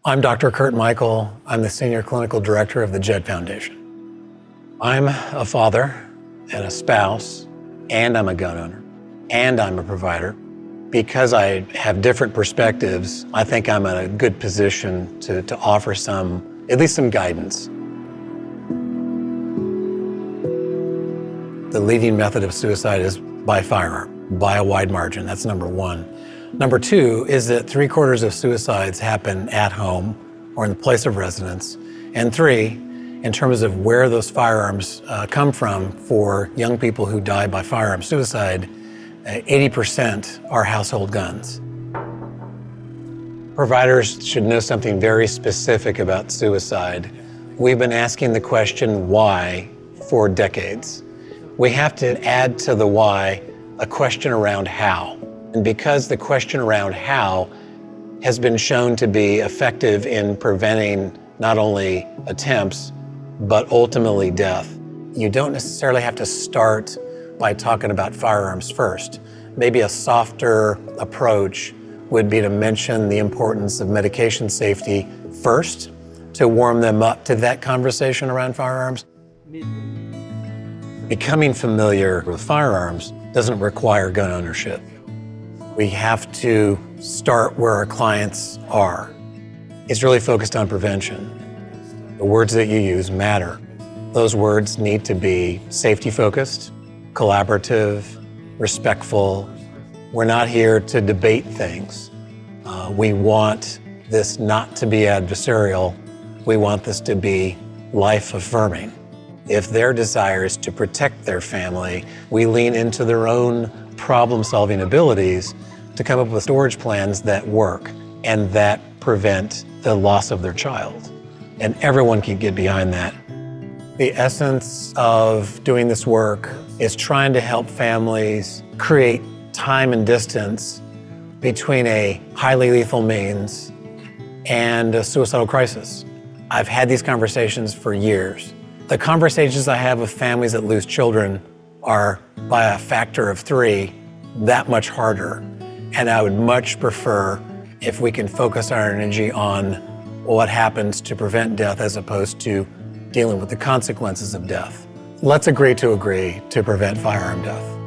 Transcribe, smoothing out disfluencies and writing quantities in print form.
I'm Dr. Kurt Michael. I'm the Senior Clinical Director of the JED Foundation. I'm a father and a spouse, and I'm a gun owner, and I'm a provider. Because I have different perspectives, I think I'm in a good position to offer at least some guidance. The leading method of suicide is by firearm, by a wide margin. That's number one. Number two is that 3/4 of suicides happen at home or in the place of residence. And three, in terms of where those firearms come from for young people who die by firearm suicide, 80% are household guns. Providers should know something very specific about suicide. We've been asking the question why for decades. We have to add to the why a question around how. And because the question around how has been shown to be effective in preventing not only attempts, but ultimately death, you don't necessarily have to start by talking about firearms first. Maybe a softer approach would be to mention the importance of medication safety first, to warm them up to that conversation around firearms. Becoming familiar with firearms doesn't require gun ownership. We have to start where our clients are. It's really focused on prevention. The words that you use matter. Those words need to be safety-focused, collaborative, respectful. We're not here to debate things. We want this not to be adversarial. We want this to be life-affirming. If their desire is to protect their family, we lean into their own problem-solving abilities to come up with storage plans that work and that prevent the loss of their child. And everyone can get behind that. The essence of doing this work is trying to help families create time and distance between a highly lethal means and a suicidal crisis. I've had these conversations for years. The conversations I have with families that lose children are, by a factor of 3, that much harder. And I would much prefer if we can focus our energy on what happens to prevent death as opposed to dealing with the consequences of death. Let's agree to prevent firearm death.